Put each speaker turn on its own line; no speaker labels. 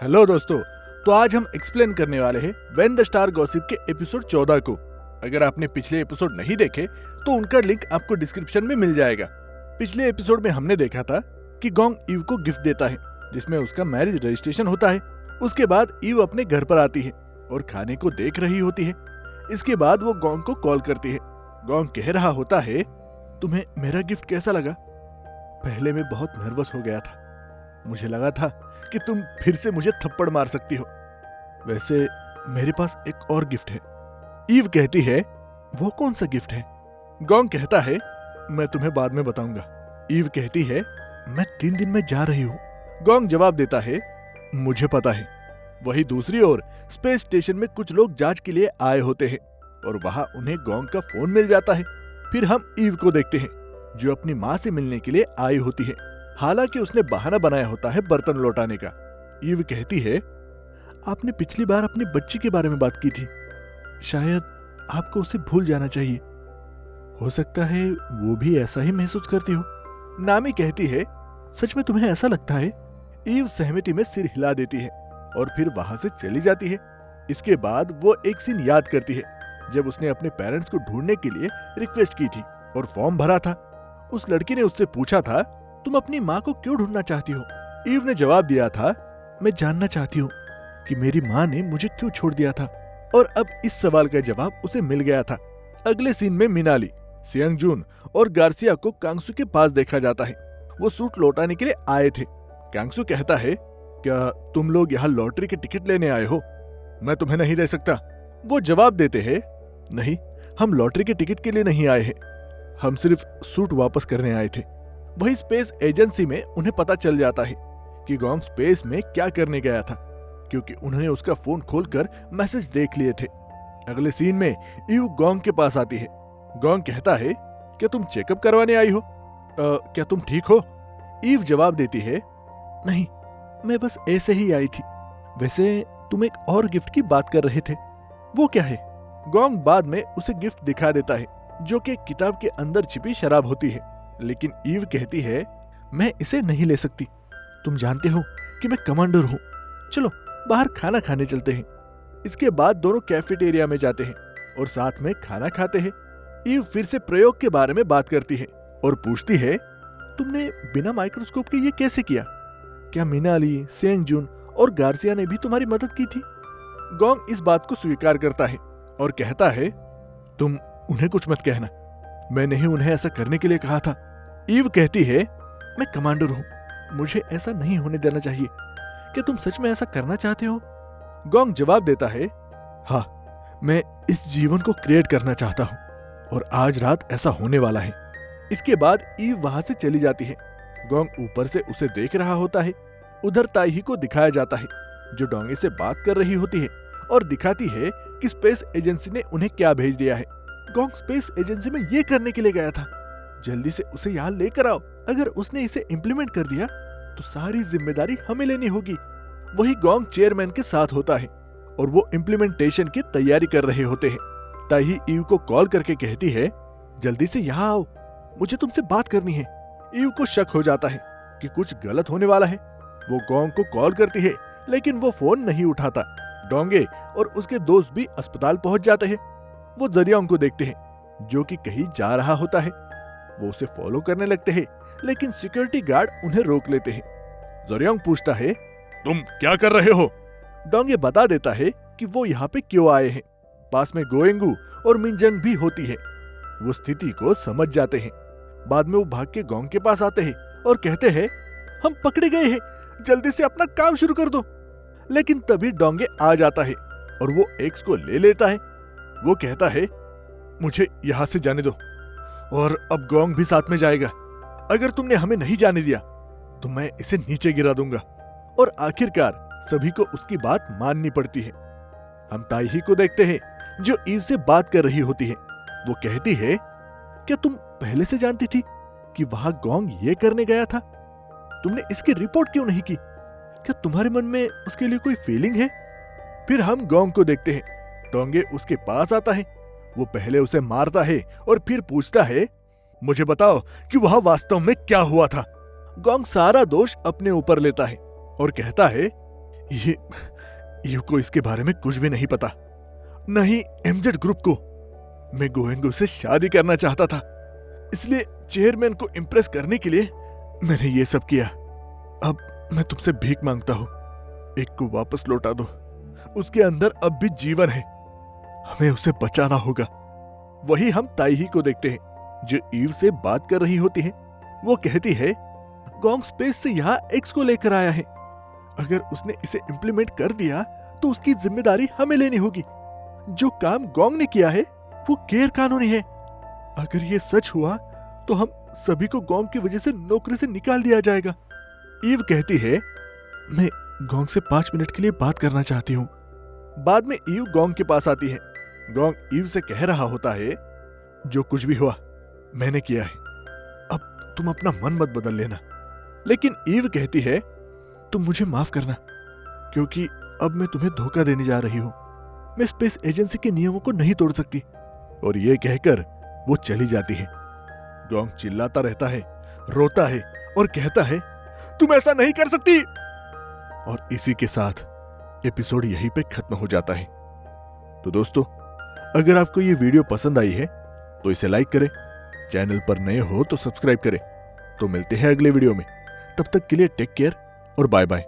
Hello दोस्तों, तो आज हम एक्सप्लेन करने वाले हैं व्हेन द स्टार गॉसिप के एपिसोड 14 को। अगर आपने पिछले एपिसोड नहीं देखे तो उनका लिंक आपको डिस्क्रिप्शन में मिल जाएगा। पिछले एपिसोड में हमने देखा था कि गोंग ईव को गिफ्ट देता है जिसमें उसका मैरिज रजिस्ट्रेशन होता है। उसके बाद ईव अपने घर पर आती है और खाने को देख रही होती है। इसके बाद वो गोंग को कॉल करती है। गोंग कह रहा होता है, तुम्हें मेरा गिफ्ट कैसा लगा? पहले मैं बहुत नर्वस हो गया था, मुझे लगा था कि तुम फिर से मुझे थप्पड़ मार सकती हो। वैसे मेरे पास एक और गिफ्ट है। ईव कहती है, वो कौन सा गिफ्ट है? गोंग कहता है, मैं तुम्हें बाद में बताऊंगा। ईव कहती है, मैं 3 दिन में जा रही हूँ। गोंग जवाब देता है, मुझे पता है। वही दूसरी ओर स्पेस स्टेशन में कुछ लोग जांच के लिए आए होते हैं और वहां उन्हें गोंग का फोन मिल जाता है। फिर हम ईव को देखते हैं जो अपनी माँ से मिलने के लिए आई होती है। हालांकि उसने बहाना बनाया होता है बर्तन लौटाने का। ईव कहती है, आपने पिछली बार अपनी बच्ची के बारे में बात की थी, शायद आपको उसे भूल जाना चाहिए। हो सकता है वो भी ऐसा ही महसूस करती हो। नामी कहती है, सच में तुम्हें ऐसा लगता है? ईव सहमति में सिर हिला देती है और फिर वहां से चली जाती है। इसके बाद वो एक सीन याद करती है जब उसने अपने पेरेंट्स को ढूंढने के लिए रिक्वेस्ट की थी और फॉर्म भरा था। उस लड़की ने उससे पूछा था, तुम अपनी माँ को क्यों ढूंढना चाहती हो? ईव ने जवाब दिया था, मैं जानना चाहती हूँ कि मेरी माँ ने मुझे क्यों छोड़ दिया था। और अब इस सवाल का जवाब उसे मिल गया था। अगले सीन में मिनाली, सियांग जून और गार्सिया को कांगसू के पास देखा जाता है। वो सूट लौटाने के लिए आए थे। कांगसू कहता है, क्या तुम लोग यहाँ लॉटरी के टिकट लेने आए हो? मैं तुम्हें नहीं दे सकता। वो जवाब देते हैं, नहीं, हम लॉटरी के टिकट के लिए नहीं आए हैं, हम सिर्फ सूट वापस करने आए थे। वही स्पेस एजेंसी में उन्हें पता चल जाता है कि गोंग स्पेस में क्या करने गया था, क्योंकि उन्होंने उसका फोन खोलकर मैसेज देख लिए थे। अगले सीन में ईव गोंग के पास आती है। गोंग कहता है, क्या तुम चेकअप करवाने आई हो? क्या तुम ठीक हो? ईव जवाब देती है, नहीं, मैं बस ऐसे ही आई थी। वैसे तुम एक और गिफ्ट की बात कर रहे थे, वो क्या है? गोंग बाद में उसे गिफ्ट दिखा देता है जो कि किताब के अंदर छिपी शराब होती है। लेकिन ईव कहती है, मैं इसे नहीं ले सकती। तुम जानते हो कि मैं कमांडर हूँ। चलो बाहर खाना खाने चलते हैं। इसके बाद दोनों कैफेटेरिया में जाते हैं और साथ में खाना खाते हैं। ईव फिर से प्रयोग के बारे में बात करती है और पूछती है, तुमने बिना माइक्रोस्कोप के ये कैसे किया? क्या मिनाली, सेंग जून और गार्सिया ने भी तुम्हारी मदद की थी? गोंग इस बात को स्वीकार करता है और कहता है, तुम उन्हें कुछ मत कहना, मैंने ही उन्हें ऐसा करने के लिए कहा था। ईव कहती है, मैं कमांडर हूँ, मुझे ऐसा नहीं होने देना चाहिए। क्या तुम सच में ऐसा करना चाहते हो? गोंग जवाब देता है, हाँ, मैं इस जीवन को क्रिएट करना चाहता हूँ और आज रात ऐसा होने वाला है। इसके बाद ईव वहां से चली जाती है। गोंग ऊपर से उसे देख रहा होता है। उधर ताइही को दिखाया जाता है जो डोंगे से बात कर रही होती है और दिखाती है कि स्पेस एजेंसी ने उन्हें क्या भेज दिया है। गोंग स्पेस एजेंसी में ये करने के लिए गया था, जल्दी से उसे यहाँ लेकर आओ। अगर उसने इसे इम्प्लीमेंट कर दिया तो सारी जिम्मेदारी हमें लेनी होगी। वही गोंग चेयरमैन के साथ होता है और वो इम्प्लीमेंटेशन की तैयारी कर रहे होते हैं। ताही ईव को कॉल करके कहती है, जल्दी से यहाँ आओ, मुझे तुमसे बात करनी है। ईव को शक हो जाता है कि कुछ गलत होने वाला है। वो गोंग को कॉल करती है लेकिन वो फोन नहीं उठाता। डोंगे और उसके दोस्त भी अस्पताल पहुंच जाते हैं। वो जरियांग को देखते हैं जो कि कहीं जा रहा होता है। वो उसे फॉलो करने लगते हैं लेकिन सिक्योरिटी गार्ड उन्हें रोक लेते हैं। जरियांग पूछता है, तुम क्या कर रहे हो? डोंगे बता देता है कि वो यहाँ पे क्यों आए हैं। पास में गोएंगू और मिनजंग भी होती है। वो स्थिति को समझ जाते हैं। बाद में वो भाग के गोंग के पास आते हैं और कहते हैं, हम पकड़े गए हैं, जल्दी से अपना काम शुरू कर दो। लेकिन तभी डोंगे आ जाता है और वो एक्स को ले लेता है। वो कहता है, मुझे यहाँ से जाने दो और अब गोंग भी साथ में जाएगा। अगर तुमने हमें नहीं जाने दिया तो मैं इसे नीचे गिरा दूंगा। और आखिरकार सभी को उसकी बात माननी पड़ती है। हम ताइही को देखते हैं जो ईव से बात कर रही होती है। वो कहती है, क्या तुम पहले से जानती थी कि वहां गोंग ये करने गया था? तुमने इसकी रिपोर्ट क्यों नहीं की? क्या तुम्हारे मन में उसके लिए कोई फीलिंग है? फिर हम गोंग को देखते हैं। डोंगे उसके पास आता है। वो पहले उसे मारता है और फिर पूछता है, मुझे बताओ कि वहां वास्तव में क्या हुआ था। गोंग सारा दोष अपने ऊपर लेता है और कहता है, ये ईव को इसके बारे में कुछ भी नहीं पता, नहीं एमजेड ग्रुप को। मैं गोएंगो से शादी करना चाहता था, इसलिए चेयरमैन को इम्प्रेस करने के लिए मैंने ये सब किया। अब मैं तुमसे भीख मांगता हूं, एक को वापस लौटा दो। उसके अंदर अब भी जीवन है, हमें उसे बचाना होगा। वही हम ताईही को देखते हैं जो ईव से बात कर रही होती है। वो कहती है गोंग स्पेस से यहाँ एक्स को लेकर आया है, अगर उसने इसे इम्प्लीमेंट कर दिया तो उसकी जिम्मेदारी हमें लेनी होगी। जो काम गोंग ने किया है वो गैर कानूनी है। अगर ये सच हुआ तो हम सभी को गोंग की वजह से नौकरी से निकाल दिया जाएगा। ईव कहती है मैं गोंग से 5 मिनट के लिए बात करना चाहती हूँ। बाद में ईव गोंग के पास आती है। गोंग ईव से कह रहा होता है जो कुछ भी हुआ मैंने किया है, अब तुम अपना मन मत बदल लेना। लेकिन ईव कहती है तुम मुझे माफ करना, क्योंकि अब मैं तुम्हें धोखा देने जा रही हूं। मैं स्पेस एजेंसी के नियमों को नहीं तोड़ सकती। और ये कहकर वो चली जाती है। गोंग चिल्लाता रहता है, रोता है और कहता है तुम ऐसा नहीं कर सकती। और इसी के साथ एपिसोड यहीं पे खत्म हो जाता है। तो दोस्तों, अगर आपको ये वीडियो पसंद आई है तो इसे लाइक करें, चैनल पर नए हो तो सब्सक्राइब करें। तो मिलते हैं अगले वीडियो में, तब तक के लिए टेक केयर और बाय बाय।